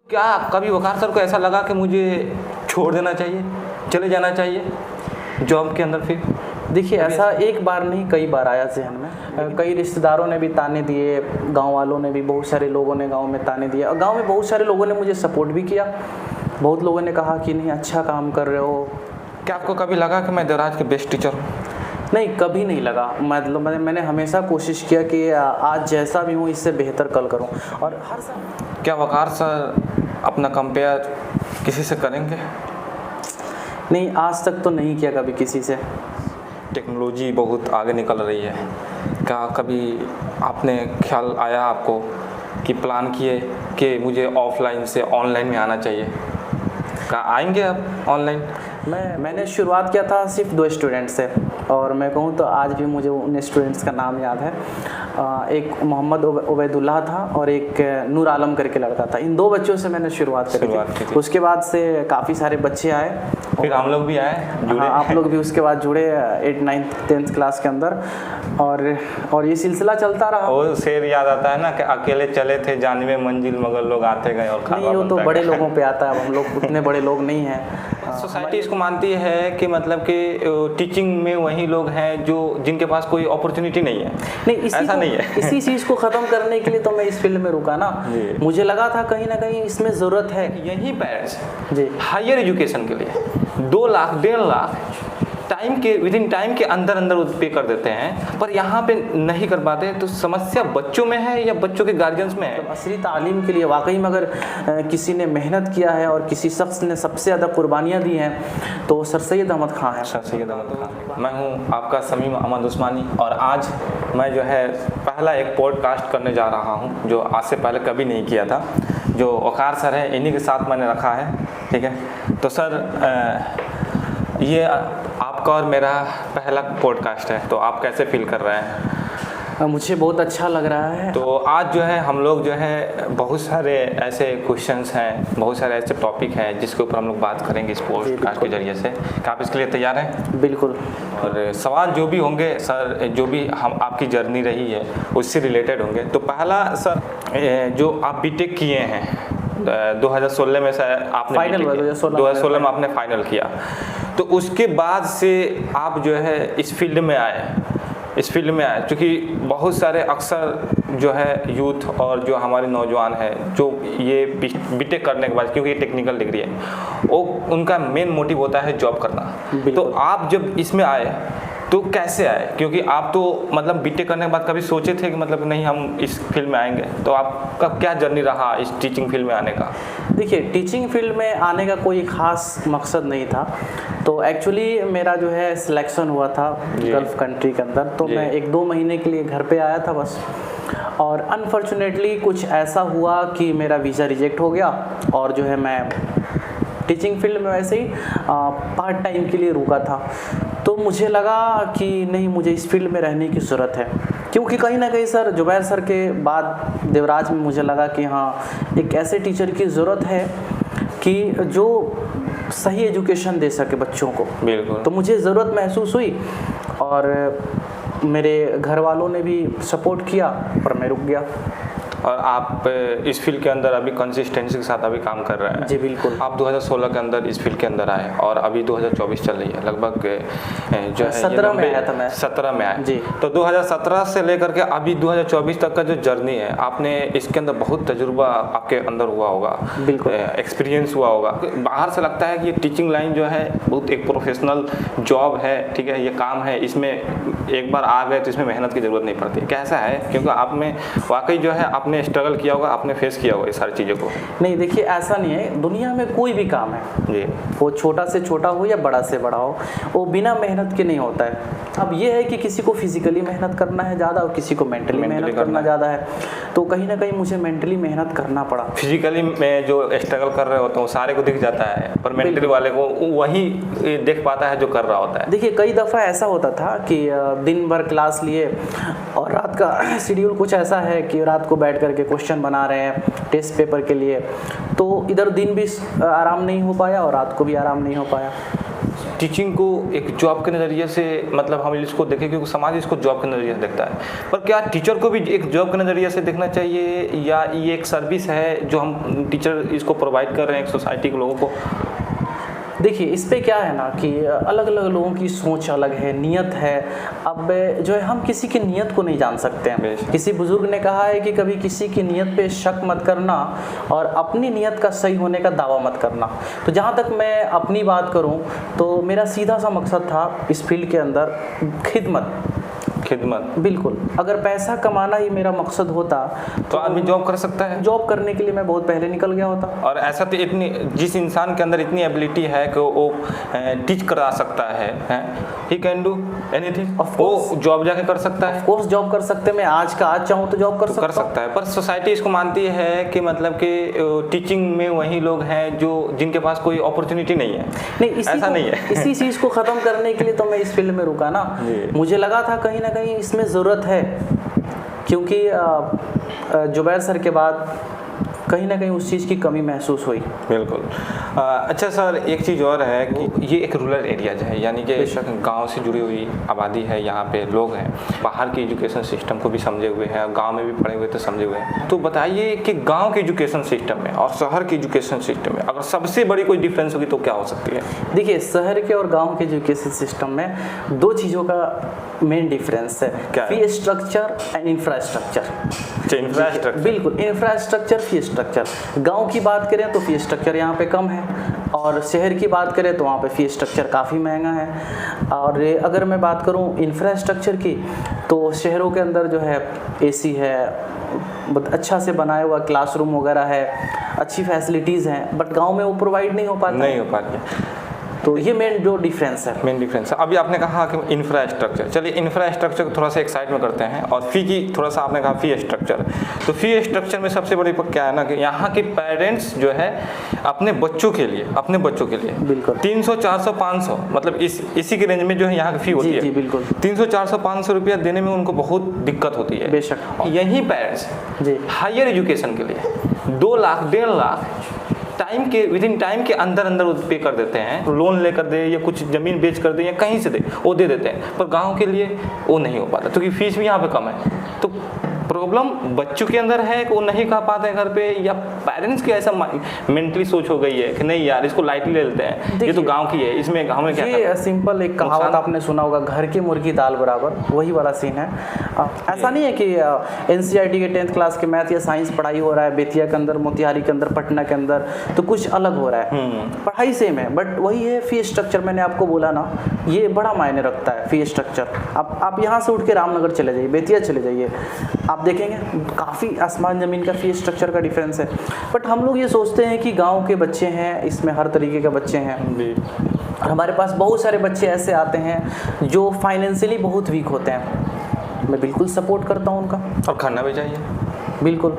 क्या कभी वकार सर को ऐसा लगा कि मुझे छोड़ देना चाहिए, चले जाना चाहिए जॉब के अंदर? फिर देखिए, ऐसा एक बार नहीं कई बार आया जहन में। कई रिश्तेदारों ने भी ताने दिए, गांव वालों ने भी, बहुत सारे लोगों ने गांव में ताने दिए, और गांव में बहुत सारे लोगों ने मुझे सपोर्ट भी किया। बहुत लोगों ने कहा कि नहीं, अच्छा काम कर रहे हो। क्या आपको कभी लगा कि मैं देवराज के बेस्ट टीचर हूँ? नहीं, कभी नहीं लगा। मतलब मैंने हमेशा कोशिश किया कि आज जैसा भी हूँ इससे बेहतर कल करूँ। और हर साल क्या वकार सर अपना कंपेयर किसी से करेंगे? नहीं, आज तक तो नहीं किया कभी किसी से। टेक्नोलॉजी बहुत आगे निकल रही है, क्या कभी आपने ख्याल आया आपको कि प्लान किए कि मुझे ऑफलाइन से ऑनलाइन में आना चाहिए? क्या आएंगे आप ऑनलाइन? मैंने शुरुआत किया था सिर्फ 2 स्टूडेंट से, और मैं कहूँ तो आज भी मुझे उन स्टूडेंट्स का नाम याद है। एक मोहम्मद उबैदुल्लाह था और एक नूर आलम करके लड़का था। इन 2 बच्चों से मैंने शुरुआत की थी। उसके बाद से काफ़ी सारे बच्चे आए, फिर हम लोग भी आए, जुड़े। आप लोग भी उसके बाद जुड़े 8th 9th 10th क्लास के अंदर, और ये सिलसिला चलता रहा। वो शेर याद आता है ना कि अकेले चले थे जानिबे मंजिल मगर लोग आते गए और खाना नहीं, वो तो बड़े लोगों पे आता है, हम लोग उतने बड़े लोग नहीं हैं। सोसाइटी इसको मानती है कि मतलब कि टीचिंग में वही लोग हैं जो जिनके पास कोई अपॉर्चुनिटी नहीं है। नहीं, ऐसा नहीं है। इसी चीज़ को ख़त्म करने के लिए तो मैं इस फील्ड में रुका ना। मुझे लगा था कहीं ना कहीं इसमें ज़रूरत है। यही पेरेंट्स जी हायर एजुकेशन के लिए 2 lakh 1.5 lakh with in time के अंदर पे कर देते हैं, पर यहाँ पे नहीं कर पाते। तो समस्या बच्चों में है या बच्चों के गार्जियंस में है? तो असली तालीम के लिए वाकई में अगर किसी ने मेहनत किया है और किसी शख्स ने सबसे ज़्यादा कुर्बानियाँ दी हैं तो सर सैयद अहमद खां है। सर सैयद अहमद खां। मैं हूँ आपका समीम अहमद उस्मानी, और आज मैं जो है पहला एक पॉडकास्ट करने जा रहा हूँ जो आज से पहले कभी नहीं किया था। जो वकार सर है इन्हीं के साथ मैंने रखा है, ठीक है। तो सर ये आपका और मेरा पहला पॉडकास्ट है, तो आप कैसे फील कर रहे हैं? मुझे बहुत अच्छा लग रहा है। तो आज जो है हम लोग जो है बहुत सारे ऐसे क्वेश्चंस हैं, बहुत सारे ऐसे टॉपिक हैं जिसके ऊपर हम लोग बात करेंगे इस पॉडकास्ट के जरिए से। क्या आप इसके लिए तैयार हैं? बिल्कुल। और सवाल जो भी होंगे सर, जो भी हम आपकी जर्नी रही है उससे रिलेटेड होंगे। तो पहला सर, जो आप बीटेक किए हैं 2016 में, सर आपने फाइनल 2016 में आपने फाइनल किया, तो उसके बाद से आप जो है इस फील्ड में आए, क्योंकि बहुत सारे अक्सर जो है यूथ और जो हमारे नौजवान हैं जो ये बीटेक करने के बाद, क्योंकि ये टेक्निकल डिग्री है, वो उनका मेन मोटिव होता है जॉब करना। तो आप जब इसमें आए तो कैसे आए? क्योंकि आप तो मतलब बीटेक करने के बाद कभी सोचे थे कि मतलब नहीं हम इस फील्ड में आएंगे? तो आपका क्या जर्नी रहा इस टीचिंग फील्ड में आने का? देखिए, टीचिंग फील्ड में आने का कोई ख़ास मकसद नहीं था। तो एक्चुअली मेरा जो है सिलेक्शन हुआ था गल्फ़ कंट्री के अंदर, तो मैं 1-2 महीने के लिए घर पे आया था बस। और अनफॉर्चुनेटली कुछ ऐसा हुआ कि मेरा वीज़ा रिजेक्ट हो गया, और जो है मैं टीचिंग फील्ड में वैसे ही पार्ट टाइम के लिए रुका था। तो मुझे लगा कि नहीं, मुझे इस फील्ड में रहने की ज़रूरत है, क्योंकि कहीं ना कहीं सर जुबैर सर के बाद देवराज में मुझे लगा कि हाँ, एक ऐसे टीचर की ज़रूरत है कि जो सही एजुकेशन दे सके बच्चों को। बिल्कुल। तो मुझे ज़रूरत महसूस हुई, और मेरे घर वालों ने भी सपोर्ट किया, पर मैं रुक गया। और आप इस फील्ड के अंदर अभी कंसिस्टेंसी के साथ अभी काम कर रहे हैं? जी बिल्कुल। आप 2016 के अंदर इस फील्ड के अंदर आए और अभी 2024 चल रही है, लगभग जो है 17 में आया था मैं। 17 में आए जी। तो 2017 से लेकर के अभी 2024 तक का जो जर्नी है, आपने इसके अंदर बहुत तजुर्बा आपके अंदर हुआ होगा, बिल्कुल एक्सपीरियंस हुआ होगा। बाहर से लगता है कि ये टीचिंग लाइन जो है बहुत एक प्रोफेशनल जॉब है, ठीक है, ये काम है, इसमें एक बार आ गए तो इसमें मेहनत की ज़रूरत नहीं पड़ती। कैसा है? क्योंकि आप में वाकई जो है आपने स्ट्रगल किया होगा, आपने फेस किया होगा ये सारी चीज़ों को। नहीं, देखिए ऐसा नहीं है, दुनिया में कोई भी काम है जी, वो छोटा से छोटा हो या बड़ा से बड़ा हो, वो बिना मेहनत के नहीं होता है। अब ये है कि किसी को फिजिकली मेहनत करना है ज़्यादा और किसी को मेंटली मेहनत करना ज़्यादा है। तो कहीं ना कहीं मुझे मेंटली मेहनत करना पड़ा। फिजिकली में जो स्ट्रगल कर रहे होते हैं वो सारे को दिख जाता है, पर मेंटली वाले को वही देख पाता है जो कर रहा होता है। देखिए, कई दफ़ा ऐसा होता था कि दिन भर क्लास लिए और रात का शेड्यूल कुछ ऐसा है कि रात को बैठ करके क्वेश्चन बना रहे हैं टेस्ट पेपर के लिए, तो इधर दिन भी आराम नहीं हो पाया और रात को भी आराम नहीं हो पाया। टीचिंग को एक जॉब के नज़रिए से मतलब हम इसको देखें, क्योंकि समाज इसको जॉब के नज़रिए से देखता है, पर क्या टीचर को भी एक जॉब के नज़रिए से देखना चाहिए, या ये एक सर्विस है जो हम टीचर इसको प्रोवाइड कर रहे हैं एक सोसाइटी के लोगों को? देखिए, इस पे क्या है ना कि अलग अलग लोगों की सोच अलग है, नियत है। अब जो है हम किसी की नियत को नहीं जान सकते हैं। किसी बुजुर्ग ने कहा है कि कभी किसी की नियत पे शक मत करना और अपनी नियत का सही होने का दावा मत करना। तो जहाँ तक मैं अपनी बात करूँ तो मेरा सीधा सा मकसद था इस फील्ड के अंदर खिदमत। बिल्कुल, अगर पैसा कमाना ही मेरा मकसद होता तो आदमी जॉब कर सकता है। जॉब करने के लिए मैं बहुत पहले निकल गया होता। और ऐसा तो इतनी, जिस इंसान के अंदर इतनी एबिलिटी है कि वो टीच करा सकता है, ही कैन डू एनीथिंग, वो जॉब जाके कर सकता है। ऑफ कोर्स जॉब कर सकते हैं, मैं आज का आज चाहूँ तो जॉब कर सकता है। पर सोसाइटी इसको मानती है कि मतलब कि टीचिंग में वही लोग हैं जो जिनके पास कोई अपॉर्चुनिटी नहीं है। नहीं, ऐसा नहीं है। इसी चीज़ को ख़त्म करने के लिए तो मैं इस फील्ड में रुका ना। मुझे लगा था कहीं ना कहीं इसमें ज़रूरत है, क्योंकि जुबैर सर के बाद कहीं ना कहीं उस चीज़ की कमी महसूस हुई। बिल्कुल। अच्छा सर, एक चीज़ और है कि ये एक रूरल एरिया है, यानी कि गांव से जुड़ी हुई आबादी है, यहाँ पे लोग हैं, बाहर के एजुकेशन सिस्टम को भी समझे हुए हैं, गांव में भी पढ़े हुए तो समझे हुए हैं। तो बताइए कि गांव के एजुकेशन सिस्टम में और शहर के एजुकेशन सिस्टम में अगर सबसे बड़ी कोई डिफरेंस होगी तो क्या हो सकती है? देखिए, शहर के और गाँव के एजुकेशन सिस्टम में दो चीज़ों का मेन डिफरेंस है, फी स्ट्रक्चर एंड इंफ्रास्ट्रक्चर। बिल्कुल, इंफ्रास्ट्रक्चर, फी स्ट्रक्चर। गांव की बात करें तो फी स्ट्रक्चर यहाँ पे कम है, और शहर की बात करें तो वहाँ पे फी स्ट्रक्चर काफ़ी महंगा है। और अगर मैं बात करूँ इंफ्रास्ट्रक्चर की, तो शहरों के अंदर जो है एसी है, बहुत अच्छा से बनाया हुआ क्लासरूम वगैरह है, अच्छी फैसिलिटीज़ हैं, बट गाँव में वो प्रोवाइड नहीं हो पाती है। तो ये मेन जो डिफरेंस है। अभी आपने कहा कि इंफ्रास्ट्रक्चर, चलिए इंफ्रास्ट्रक्चर को थोड़ा सा एक साइड में करते हैं, और फी की थोड़ा सा आपने कहा फी स्ट्रक्चर। तो फी स्ट्रक्चर में सबसे बड़ी क्या है ना कि यहाँ के पेरेंट्स जो है अपने बच्चों के लिए बिल्कुल 300, 400, 500 मतलब इसी के रेंज में जो है यहाँ की फी होती है। जी बिल्कुल, 300, 400, 500 रुपया देने में उनको बहुत दिक्कत होती है। बेशक। यही पेरेंट्स हायर एजुकेशन के लिए 2 लाख, 1.5 लाख विदिन टाइम के अंदर पे कर देते हैं, लोन लेकर दे या कुछ ज़मीन बेच कर दे या कहीं से दे, वो दे देते हैं। पर गांव के लिए वो नहीं हो पाता, क्योंकि फीस भी यहाँ पे कम है। तो प्रॉब्लम बच्चों के अंदर है कि वो नहीं कह पाते हैं घर पे, या पेरेंट्स की ऐसा मेंटली सोच हो गई है कि नहीं यार इसको लाइटली ले लेते हैं, ये तो गांव की है, इसमें हमें क्या करना? ये सिंपल एक कहावत आपने सुना होगा, घर की मुर्गी दाल बराबर, वही वाला सीन है। ऐसा नहीं है कि NCERT के 10th क्लास के मैथ या साइंस पढ़ाई हो रहा है बेतिया के अंदर, मोतिहारी के अंदर, पटना के अंदर, तो कुछ अलग हो रहा है। पढ़ाई सेम है, बट वही है फी स्ट्रक्चर। मैंने आपको बोला ना, ये बड़ा मायने रखता है फी स्ट्रक्चर। आप यहाँ से उठ के रामनगर चले जाइए, बेतिया चले जाइए, आप देखेंगे काफ़ी आसमान ज़मीन का फी स्ट्रक्चर का डिफरेंस है। बट हम लोग ये सोचते हैं कि गांव के बच्चे हैं, इसमें हर तरीके के बच्चे हैं। हमारे पास बहुत सारे बच्चे ऐसे आते हैं जो फाइनेंशियली बहुत वीक होते हैं, मैं बिल्कुल सपोर्ट करता हूँ उनका, और करना भी चाहिए बिल्कुल।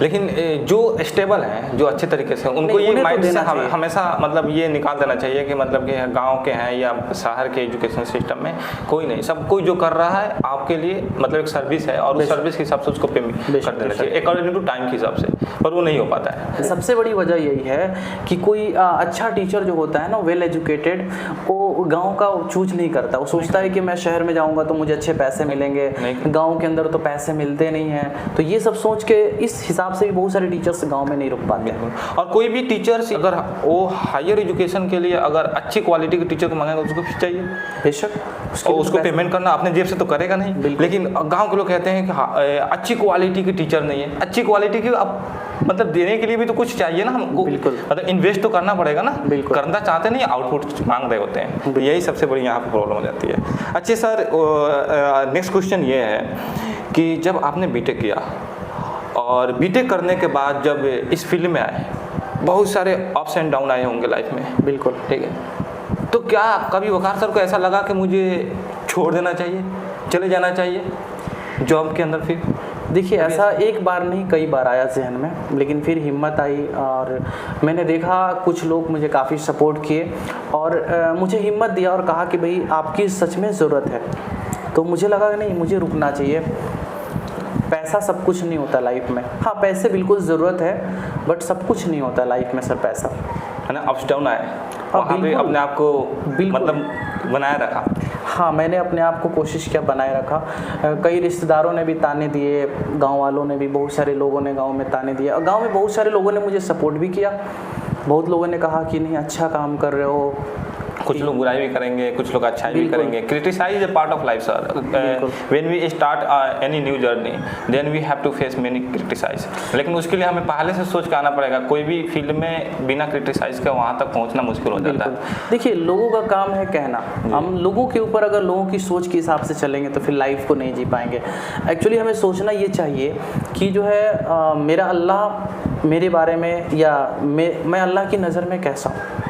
लेकिन जो स्टेबल हैं, जो अच्छे तरीके से, उनको ये माइंड से हमेशा मतलब ये निकाल देना चाहिए कि मतलब कि गांव के हैं या शहर के एजुकेशन सिस्टम में कोई नहीं, सब कोई जो कर रहा है आपके लिए मतलब एक सर्विस है, और उस सर्विस के हिसाब से उसको पेमेंट कर देना चाहिए अकॉर्डिंग टू टाइम के हिसाब से, पर वो नहीं हो पाता है। सबसे बड़ी वजह यही है कि कोई अच्छा टीचर जो होता है ना, वेल एजुकेटेड, वो गाँव का चूज नहीं करता। वो सोचता है कि मैं शहर में जाऊँगा तो मुझे अच्छे पैसे मिलेंगे, गाँव के अंदर तो पैसे मिलते नहीं हैं। तो ये सब सोच के इस हिसाब से भी बहुत सारे टीचर्स गांव में नहीं रुक पाते हैं। और कोई भी टीचर्स अगर वो हायर एजुकेशन के लिए अगर अच्छी क्वालिटी के टीचर को मांगेगा उसको फीस चाहिए, बेशक उसको पेमेंट करना अपने जेब से तो करेगा नहीं। लेकिन गांव के लोग कहते हैं कि अच्छी क्वालिटी के टीचर नहीं है। अच्छी क्वालिटी की अब मतलब देने के लिए भी तो कुछ चाहिए ना हमको, बिल्कुल, मतलब इन्वेस्ट तो करना पड़ेगा ना, करना चाहते नहीं, आउटपुट मांग रहे होते हैं। तो यही सबसे बड़ी यहाँ पर प्रॉब्लम हो जाती है। अच्छे सर, नेक्स्ट क्वेश्चन ये है कि जब आपने बीटेक किया और बीटेक करने के बाद जब इस फील्ड में आए, बहुत सारे अप्स एंड डाउन आए होंगे लाइफ में, बिल्कुल, ठीक है, तो क्या कभी वकार सर को ऐसा लगा कि मुझे छोड़ देना चाहिए, चले जाना चाहिए जॉब के अंदर? फिर देखिए, ऐसा एक बार नहीं कई बार आया जहन में, लेकिन फिर हिम्मत आई और मैंने देखा कुछ लोग मुझे काफ़ी सपोर्ट किए और मुझे हिम्मत दिया और कहा कि भाई आपकी सच में ज़रूरत है। तो मुझे लगा कि नहीं, मुझे रुकना चाहिए। पैसा सब कुछ नहीं होता लाइफ में। हाँ, पैसे बिल्कुल ज़रूरत है, बट सब कुछ नहीं होता लाइफ में सर पैसा। है ना, अप्स डाउन आए, वहाँ पे अपने आप को मतलब बनाए रखा? हाँ, मैंने अपने आप को कोशिश किया बनाए रखा। कई रिश्तेदारों ने भी ताने दिए, गांव वालों ने भी, बहुत सारे लोगों ने गांव में ताने दिए, और गांव में बहुत सारे लोगों ने मुझे सपोर्ट भी किया। बहुत लोगों ने कहा कि नहीं, अच्छा काम कर रहे हो। कुछ लोग बुराई भी करेंगे, कुछ लोग अच्छाई भी करेंगे। Criticize a part of life sir. When we start any new journey then we have to face many criticize, लेकिन उसके लिए हमें पहले से सोच के आना पड़ेगा। कोई भी फील्ड में बिना क्रिटिसाइज के वहाँ तक पहुँचना मुश्किल हो जाता है। देखिए, लोगों का काम है कहना, हम लोगों के ऊपर अगर लोगों की सोच के हिसाब से चलेंगे तो फिर लाइफ को नहीं जी पाएंगे। एक्चुअली हमें सोचना ये चाहिए कि जो है मेरा अल्लाह मेरे बारे में, या मैं अल्लाह की नज़र में कैसा हूँ।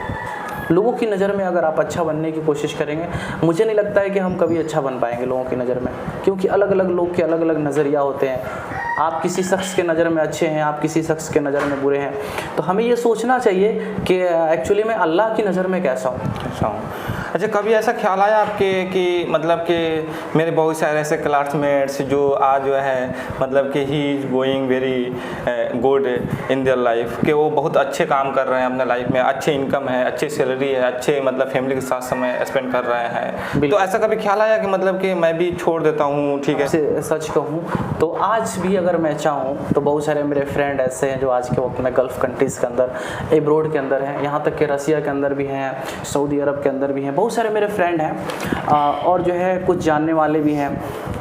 लोगों की नज़र में अगर आप अच्छा बनने की कोशिश करेंगे, मुझे नहीं लगता है कि हम कभी अच्छा बन पाएंगे लोगों की नज़र में, क्योंकि अलग अलग लोग के अलग अलग नज़रिया होते हैं। आप किसी शख्स के नज़र में अच्छे हैं, आप किसी शख्स के नज़र में बुरे हैं। तो हमें ये सोचना चाहिए कि एक्चुअली मैं अल्लाह की नज़र में कैसा हूँ। अच्छा, कभी ऐसा ख्याल आया आपके कि मतलब कि मेरे बहुत सारे ऐसे क्लासमेट्स जो आज जो है मतलब कि he is going very good in their life, कि वो बहुत अच्छे काम कर रहे हैं अपने लाइफ में, अच्छे इनकम है, अच्छी सैलरी है, अच्छे मतलब फैमिली के साथ समय स्पेंड कर रहे हैं, तो ऐसा कभी ख्याल आया कि मतलब कि मैं भी छोड़ देता हूँ? ठीक है, सच कहूँ तो आज भी अगर मैं चाहूँ तो बहुत सारे मेरे फ्रेंड ऐसे हैं जो आज के वक्त में गल्फ़ कंट्रीज़ के अंदर, एब्रोड के अंदर हैं, यहाँ तक कि रसिया के अंदर भी हैं, सऊदी अरब के अंदर भी हैं। बहुत सारे मेरे फ्रेंड हैं और जो है कुछ जानने वाले भी हैं।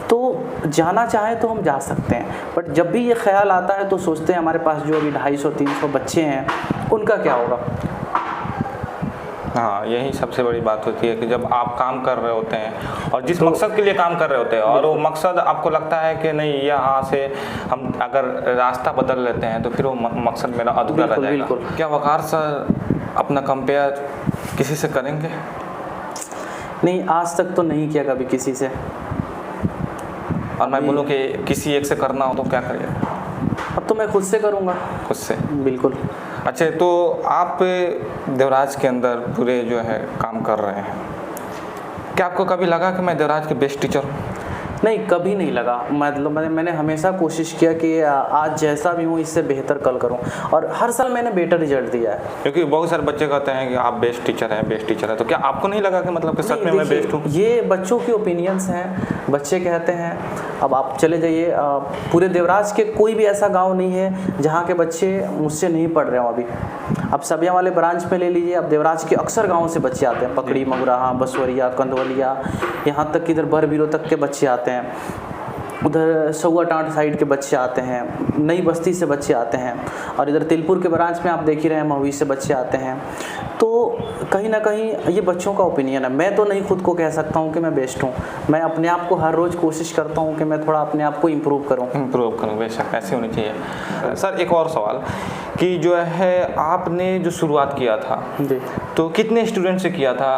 तो जाना चाहें तो हम जा सकते हैं, बट जब भी ये ख्याल आता है तो सोचते हैं हमारे पास जो अभी 250-300 बच्चे हैं उनका क्या होगा। हाँ, यही सबसे बड़ी बात होती है कि जब आप काम कर रहे होते हैं और जिस मकसद के लिए काम कर रहे होते हैं और वो मकसद आपको लगता है कि नहीं, यहाँ से हम अगर रास्ता बदल लेते हैं तो फिर वो मकसद मेरा अधूरा रह जाएगा। क्या वकार सर अपना कंपेयर किसी से करेंगे? नहीं, आज तक तो नहीं किया कभी किसी से। और मैं बोलूँ कि किसी एक से करना हो तो क्या करिएगा? अब तो मैं खुद से करूँगा। खुद से? बिल्कुल। अच्छा, तो आप देवराज के अंदर पूरे जो है काम कर रहे हैं, क्या आपको कभी लगा कि मैं देवराज के बेस्ट टीचर हूँ? नहीं, कभी नहीं लगा। मतलब मैंने हमेशा कोशिश किया कि आज जैसा भी हूँ इससे बेहतर कल करूँ, और हर साल मैंने बेटर रिजल्ट दिया है। क्योंकि बहुत सारे बच्चे कहते हैं कि आप बेस्ट टीचर हैं, बेस्ट टीचर है, तो क्या आपको नहीं लगा कि मतलब कि सच में मैं बेस्ट हूँ? ये बच्चों की ओपिनियंस हैं, बच्चे कहते हैं। अब आप चले जाइए, पूरे देवराज के कोई भी ऐसा गाँव नहीं है जहाँ के बच्चे मुझसे नहीं पढ़ रहे हो अभी। अब सबिया वाले ब्रांच पे ले लीजिए, अब देवराज के अक्सर गाँव से बच्चे आते हैं, पकड़ी, मगुराहा, बसवरिया, कंदवलिया, यहाँ तक कि इधर बरबीरो तक के बच्चे आते हैं, उधर सौआ टाँट साइड के बच्चे आते हैं, नई बस्ती से बच्चे आते हैं, और इधर तिलपुर के ब्रांच में आप देख ही रहे हैं महुई से बच्चे आते हैं। तो कहीं ना कहीं ये बच्चों का ओपिनियन है। मैं तो नहीं खुद को कह सकता हूँ कि मैं बेस्ट हूँ। मैं अपने आप को हर रोज़ कोशिश करता हूँ कि मैं थोड़ा अपने आप को इम्प्रूव करूँ। बेशक ऐसे होनी चाहिए। सर, एक और सवाल कि जो है आपने जो शुरुआत किया था जी, तो कितने स्टूडेंट से किया था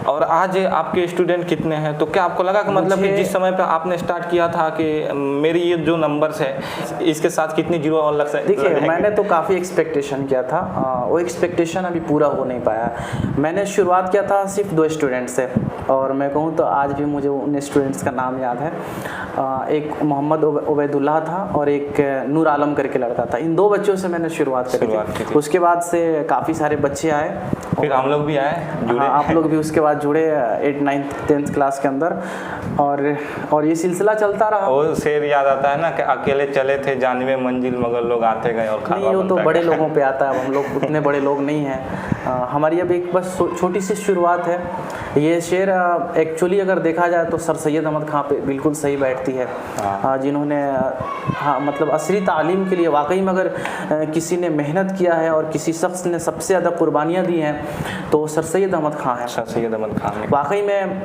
और आज आपके स्टूडेंट कितने हैं? तो क्या आपको लगा कि मतलब कि जिस समय पे आपने स्टार्ट किया था कि मेरी ये जो नंबर्स है इसके साथ कितनी जीरो और लग सकते? देखिए, मैंने तो काफ़ी एक्सपेक्टेशन किया था, वो एक्सपेक्टेशन अभी पूरा हो नहीं पाया। मैंने शुरुआत किया था सिर्फ 2 स्टूडेंट से, और मैं कहूँ तो आज भी मुझे उन स्टूडेंट्स का नाम याद है। एक मोहम्मद उबैदुल्लाह था और एक नूर आलम करके लड़का था। इन 2 बच्चों से मैंने शुरुआत करी थी। उसके बाद से काफ़ी सारे बच्चे आए, फिर हम लोग भी आए, जुड़े। आप लोग भी उसके बाद जुड़े 8th 9th 10th क्लास के अंदर, और ये सिलसिला चलता रहा। वो शेर याद आता है ना कि अकेले चले थे जानिबे मंजिल मगर लोग आते गए और खाना नहीं, वो तो बड़े लोगों पे आता है, हम लोग उतने बड़े लोग नहीं हैं। हमारी अब एक बस छोटी सी शुरुआत है। ये शेर एक्चुअली अगर देखा जाए तो सर सैयद अहमद खां पे बिल्कुल सही बैठती है, जिन्होंने मतलब असली तालीम के लिए वाकई में अगर किसी ने मेहनत किया है और किसी शख्स ने सबसे ज़्यादा कुर्बानियाँ दी हैं तो सर सैयद अहमद खां है। सर सैयद अहमद खान वाकई में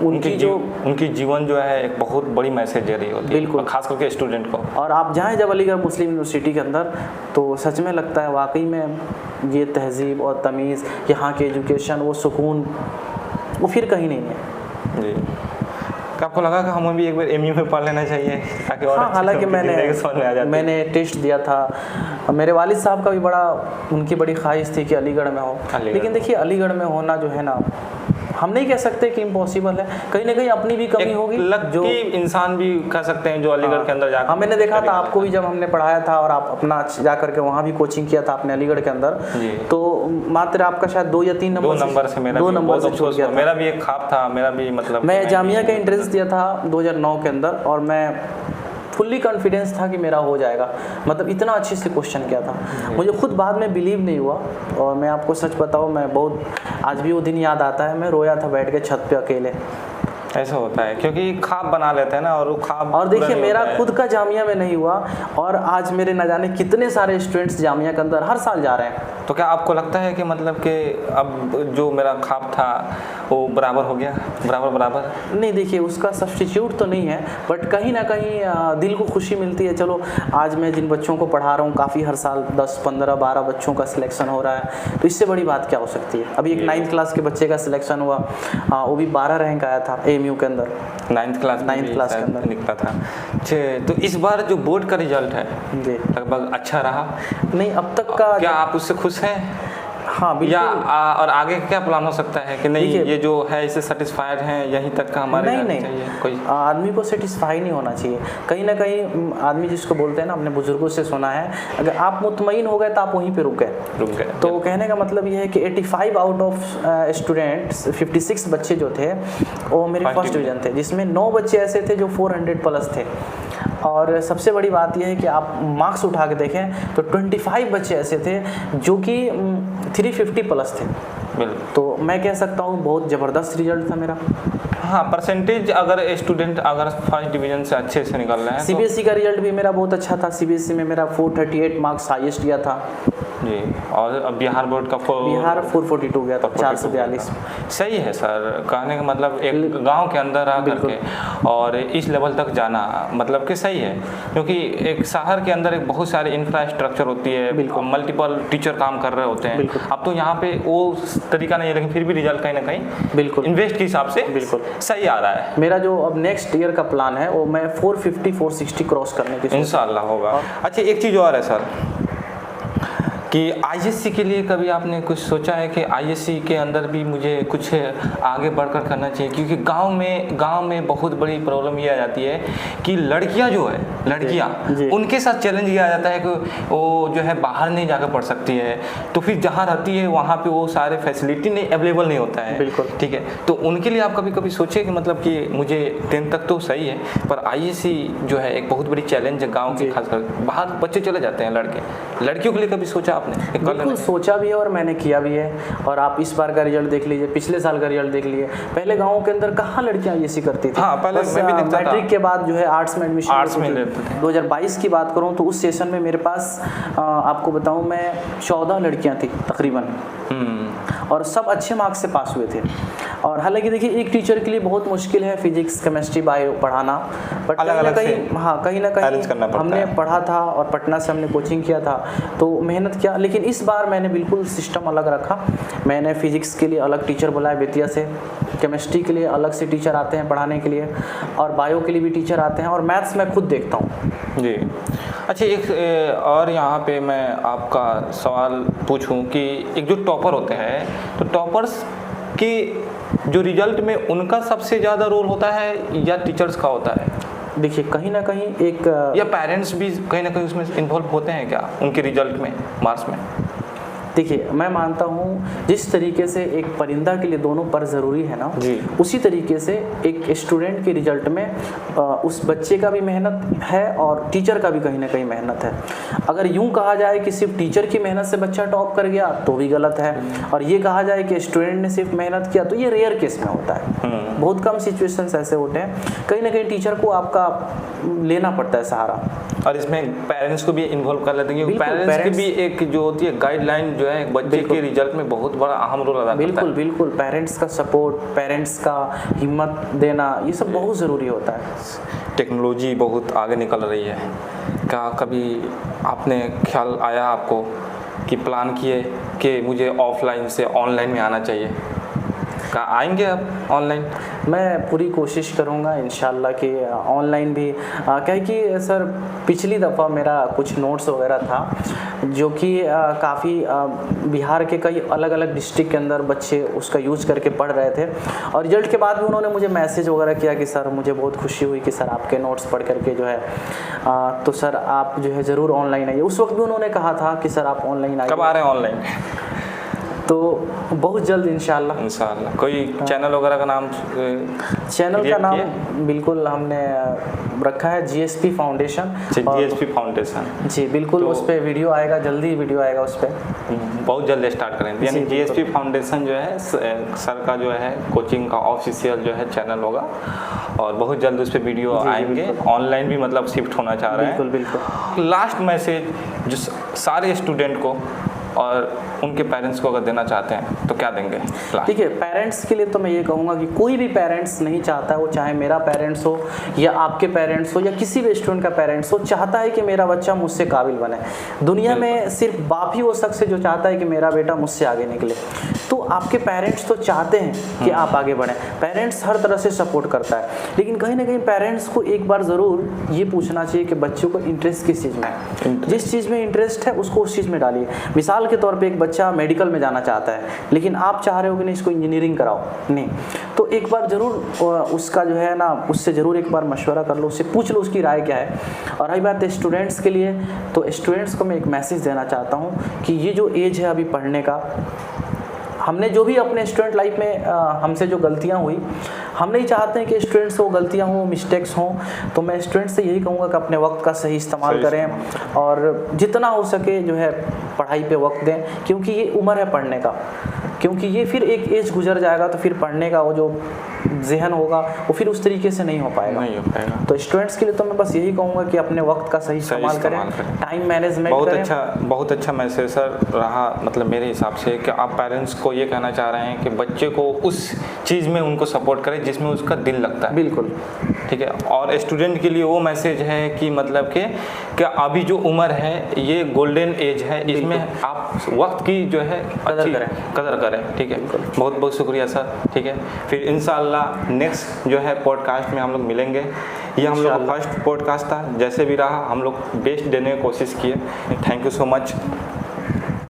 उनकी जीवन जो है एक बहुत बड़ी मैसेज दे रही होती है, बिल्कुल, खास करके स्टूडेंट को। और आप जाएं जब अलीगढ़ मुस्लिम यूनिवर्सिटी के अंदर तो सच में लगता है वाकई में ये तहजीब और तमीज़, यहाँ के एजुकेशन, वो सुकून वो फिर कहीं नहीं है। जी, आपको लगा कि हमें भी एक बार एमयू में पढ़ लेना चाहिए ताकि और हालांकि मैंने टेस्ट दिया था। मेरे वालिद साहब का भी उनकी बड़ी ख्वाहिश थी कि अलीगढ़ में हो, लेकिन देखिए अलीगढ़ में होना जो है ना हम नहीं कह सकते कि इम्पॉसिबल है, कहीं ना कहीं अपनी भी कमी होगी। जो इंसान भी कह सकते हैं जो अलीगढ़ के अंदर जाकर, हाँ मैंने देखा था आपको भी जब हमने पढ़ाया था और आप अपना जा करके वहाँ भी कोचिंग किया था आपने अलीगढ़ के अंदर, तो मात्र आपका शायद 2 या 3 नंबर से मेरा 2 नंबर से छूट गया था। मेरा भी एक ख्वाब था, मेरा भी मतलब मैं जामिया का एंट्रेंस दिया था 2009 के अंदर और मैं फुल्ली कॉन्फिडेंस था कि मेरा हो जाएगा, मतलब इतना अच्छे से क्वेश्चन किया था। मुझे खुद बाद में बिलीव नहीं हुआ और मैं आपको सच बताऊँ, मैं बहुत आज भी वो दिन याद आता है, मैं रोया था बैठ के छत पे अकेले। ऐसा होता है क्योंकि ख्वाब बना लेते हैं ना, और वो ख्वाब, और देखिए मेरा खुद का जामिया में नहीं हुआ और आज मेरे न जाने कितने सारे स्टूडेंट्स जामिया के अंदर हर साल जा रहे हैं। तो क्या आपको लगता है कि मतलब कि अब जो मेरा ख्वाब था वो बराबर हो गया, बराबर? नहीं, देखिए उसका सब्स्टिट्यूट तो नहीं है, बट कहीं ना कहीं दिल को खुशी मिलती है। चलो आज मैं जिन बच्चों को पढ़ा रहा हूँ, काफ़ी हर साल 10, 15, 12 बच्चों का सिलेक्शन हो रहा है, तो इससे बड़ी बात क्या हो सकती है। अभी एक 9th क्लास के बच्चे का सिलेक्शन हुआ, वो भी 12 रैंक आया था AMU के अंदर, 9th क्लास के अंदर निकला था। अच्छा, तो इस बार जो बोर्ड का रिजल्ट है जी लगभग अच्छा रहा? नहीं अब तक का। क्या आप उससे खुश हैं? हाँ बिल्कुल। या और आगे क्या प्लान हो सकता है कि नहीं ये जो है इससे सेटिस्फाइड हैं, यहीं तक का हमारे नहीं चाहिए? कोई आदमी को सेटिस्फाई नहीं होना चाहिए। कहीं ना कहीं आदमी जिसको बोलते हैं ना, अपने बुजुर्गों से सुना है, अगर आप मुतमईन हो गए तो आप वहीं पे रुक गए। तो कहने का मतलब ये है कि 85 आउट ऑफ स्टूडेंट्स 56 बच्चे जो थे वो मेरे फर्स्ट डिवीज़न थे, जिसमें 9 बच्चे ऐसे थे जो 400 प्लस थे। और सबसे बड़ी बात यह है कि आप मार्क्स उठा के देखें तो 25 बच्चे ऐसे थे जो कि 350 प्लस थे। तो मैं कह सकता हूँ बहुत ज़बरदस्त रिजल्ट था मेरा। हाँ, परसेंटेज अगर स्टूडेंट अगर फर्स्ट डिवीजन से अच्छे से निकल रहे हैं। CBSE का रिजल्ट भी मेरा बहुत अच्छा था। CBSE में मेरा 438 मार्क्स हाईएस्ट गया था जी, और बिहार बोर्ड का बिहार 442 गया था, 442। सही है सर, कहने का मतलब एक गांव के अंदर रह करके और इस लेवल तक जाना मतलब कि सही है, क्योंकि एक शहर के अंदर एक बहुत सारे इंफ्रास्ट्रक्चर होती है, मल्टीपल टीचर काम कर रहे होते हैं। अब तो यहाँ पे वो तरीका नहीं है, लेकिन फिर भी रिजल्ट कहीं ना कहीं बिल्कुल इन्वेस्ट के हिसाब से बिल्कुल सही आ रहा है। मेरा जो अब नेक्स्ट ईयर का प्लान है वो मैं 450 460 क्रॉस करने की इंशाल्लाह होगा। अच्छा, एक चीज़ और है सर कि ISC के लिए कभी आपने कुछ सोचा है कि ISC के अंदर भी मुझे कुछ आगे बढ़कर करना चाहिए? क्योंकि गांव में बहुत बड़ी प्रॉब्लम ये आ जाती है कि लड़कियां जो है उनके साथ चैलेंज ये आ जाता है कि वो जो है बाहर नहीं जाकर पढ़ सकती है, तो फिर जहाँ रहती है वहाँ पे वो सारे फैसिलिटी नहीं अवेलेबल नहीं होता है। बिल्कुल ठीक है, तो उनके लिए आप कभी सोचे कि मतलब कि मुझे 10th तक तो सही है, पर ISC जो है एक बहुत बड़ी चैलेंज है गाँव के, खासकर बाहर बच्चे चले जाते हैं लड़कियों के लिए कभी सोचा? बिल्कुल सोचा भी है और मैंने किया भी है। और आप इस बार का रिजल्ट देख लीजिए, पिछले साल का रिजल्ट देख लीजिए। पहले गाँव के अंदर कहाँ लड़कियाँ ISC करती थी? हाँ, पहले मैं भी देखता था। मैट्रिक के बाद जो है आर्ट्स में एडमिशन 2022 की बात करूँ तो उस सेशन में मेरे पास आपको बताऊँ मैं 14 लड़कियाँ थी तकरीबन, और सब अच्छे मार्क्स से पास हुए थे। और हालांकि देखिए एक टीचर के लिए बहुत मुश्किल है फिजिक्स, केमिस्ट्री, बायो पढ़ाना, बट कहीं ना कहीं हमने पढ़ा था और पटना से हमने कोचिंग किया था तो मेहनत किया। लेकिन इस बार मैंने बिल्कुल सिस्टम अलग रखा। मैंने फिजिक्स के लिए अलग टीचर बुलाया बेतिया से, केमिस्ट्री के लिए अलग से टीचर आते हैं पढ़ाने के लिए, और बायो के लिए भी टीचर आते हैं, और मैथ्स मैं खुद देखता हूँ जी। अच्छा, एक और यहाँ पे मैं आपका सवाल पूछूं कि एक जो टॉपर होते हैं, तो टॉपर्स के जो रिजल्ट में उनका सबसे ज़्यादा रोल होता है या टीचर्स का होता है? देखिए कहीं ना कहीं एक या पेरेंट्स भी कहीं ना कहीं उसमें इन्वॉल्व होते हैं क्या उनके रिजल्ट में, मार्क्स में? देखिए मैं मानता हूँ जिस तरीके से एक परिंदा के लिए दोनों पर ज़रूरी है ना, उसी तरीके से एक स्टूडेंट के रिजल्ट में उस बच्चे का भी मेहनत है और टीचर का भी कहीं ना कहीं मेहनत है। अगर यूं कहा जाए कि सिर्फ टीचर की मेहनत से बच्चा टॉप कर गया तो भी गलत है, और ये कहा जाए कि स्टूडेंट ने सिर्फ मेहनत किया तो ये रेयर केस में होता है। बहुत कम सिचुएशंस ऐसे होते हैं, कहीं ना कहीं टीचर को आपका लेना पड़ता है सहारा। और इसमें पेरेंट्स को भी इन्वॉल्व कर लेते हैं, क्योंकि पेरेंट्स की भी एक जो होती है गाइडलाइन जो है बच्चे के रिजल्ट में बहुत बड़ा अहम रोल अदा करता है। बिल्कुल पेरेंट्स का सपोर्ट, पेरेंट्स का हिम्मत देना, ये सब बहुत ज़रूरी होता है। टेक्नोलॉजी बहुत आगे निकल रही है, क्या कभी आपने ख्याल आया आपको कि प्लान किए कि मुझे ऑफलाइन से ऑनलाइन में आना चाहिए? आएंगे आप ऑनलाइन? मैं पूरी कोशिश करूँगा इंशाल्लाह कि ऑनलाइन भी क्या है कि सर पिछली दफ़ा मेरा कुछ नोट्स वगैरह था जो कि काफ़ी बिहार के कई अलग अलग डिस्ट्रिक्ट के अंदर बच्चे उसका यूज़ करके पढ़ रहे थे, और रिजल्ट के बाद भी उन्होंने मुझे मैसेज वगैरह किया कि सर मुझे बहुत खुशी हुई कि सर आपके नोट्स पढ़ करके जो है तो सर आप जो है ज़रूर ऑनलाइन आइए। उस वक्त भी उन्होंने कहा था कि सर आप ऑनलाइन आइए। कब आ रहे हैं ऑनलाइन? तो बहुत जल्द इंशाल्लाह। कोई चैनल वगैरह का नाम? चैनल का नाम बिल्कुल हमने रखा है GSP फाउंडेशन। GSP फाउंडेशन जी बिल्कुल, तो उस पर वीडियो आएगा, जल्दी वीडियो आएगा उस पर, बहुत जल्द स्टार्ट करेंगे। यानी GSP फाउंडेशन जो है सर का जो है कोचिंग का ऑफिशियल जो है चैनल होगा, और बहुत जल्द उस पर वीडियो आएंगे। ऑनलाइन भी मतलब शिफ्ट होना चाह रहे हैं। बिल्कुल। लास्ट मैसेज जो सारे स्टूडेंट को और उनके पेरेंट्स को अगर देना चाहते हैं तो क्या देंगे? ठीक है, पेरेंट्स के लिए तो मैं ये कहूँगा कि कोई भी पेरेंट्स नहीं चाहता है, वो चाहे मेरा पेरेंट्स हो या आपके पेरेंट्स हो या किसी भी स्टूडेंट का पेरेंट्स हो, चाहता है कि मेरा बच्चा मुझसे काबिल बने। दुनिया में सिर्फ बाप ही वो शख्स है जो चाहता है कि मेरा बेटा मुझसे आगे निकले। तो आपके पेरेंट्स तो चाहते हैं कि आप आगे बढ़ें, पेरेंट्स हर तरह से सपोर्ट करता है, लेकिन कहीं ना कहीं पेरेंट्स को एक बार ज़रूर ये पूछना चाहिए कि बच्चों को इंटरेस्ट किस चीज़ में है। जिस चीज़ में इंटरेस्ट है उसको उस चीज़ में डालिए। मिसाल के तौर पे एक बच्चा मेडिकल में जाना चाहता है, लेकिन आप चाह रहे हो कि नहीं इसको इंजीनियरिंग कराओ, नहीं, तो एक बार ज़रूर उसका जो है ना उससे ज़रूर एक बार मशवरा कर लो, उससे पूछ लो उसकी राय क्या है। और रही बात स्टूडेंट्स के लिए, तो स्टूडेंट्स को मैं एक मैसेज देना चाहता हूँ कि ये जो एज है अभी पढ़ने का, हमने जो भी अपने स्टूडेंट लाइफ में हमसे जो गलतियाँ हुई, हम नहीं चाहते हैं कि स्टूडेंट्स को गलतियाँ हों, मिस्टेक्स हों। तो मैं स्टूडेंट्स से यही कहूँगा कि अपने वक्त का सही इस्तेमाल करें और जितना हो सके जो है पढ़ाई पे वक्त दें, क्योंकि ये उम्र है पढ़ने का। क्योंकि ये फिर एक एज गुजर जाएगा तो फिर पढ़ने का वो जो जहन होगा वो फिर उस तरीके से नहीं हो पाएगा। तो स्टूडेंट्स के लिए तो मैं बस यही कहूँगा कि अपने वक्त का सही इस्तेमाल करें, टाइम मैनेजमेंट करें। बहुत अच्छा मैसेज सर रहा, मतलब मेरे हिसाब से कि आप पेरेंट्स को ये कहना चाह रहे हैं कि बच्चे को उस चीज़ में उनको सपोर्ट करें जिसमें उसका दिल लगता है। बिल्कुल ठीक है। और स्टूडेंट के लिए वो मैसेज है कि मतलब कि अभी जो उम्र है ये गोल्डन एज है, इसमें आप वक्त की जो है कदर करें। ठीक है, बहुत बहुत शुक्रिया सर। ठीक है, फिर इंशाल्लाह नेक्स्ट जो है पॉडकास्ट में हम लोग मिलेंगे। ये हम लोग का फर्स्ट पॉडकास्ट था, जैसे भी रहा हम लोग बेस्ट देने की कोशिश किए। Thank you so much.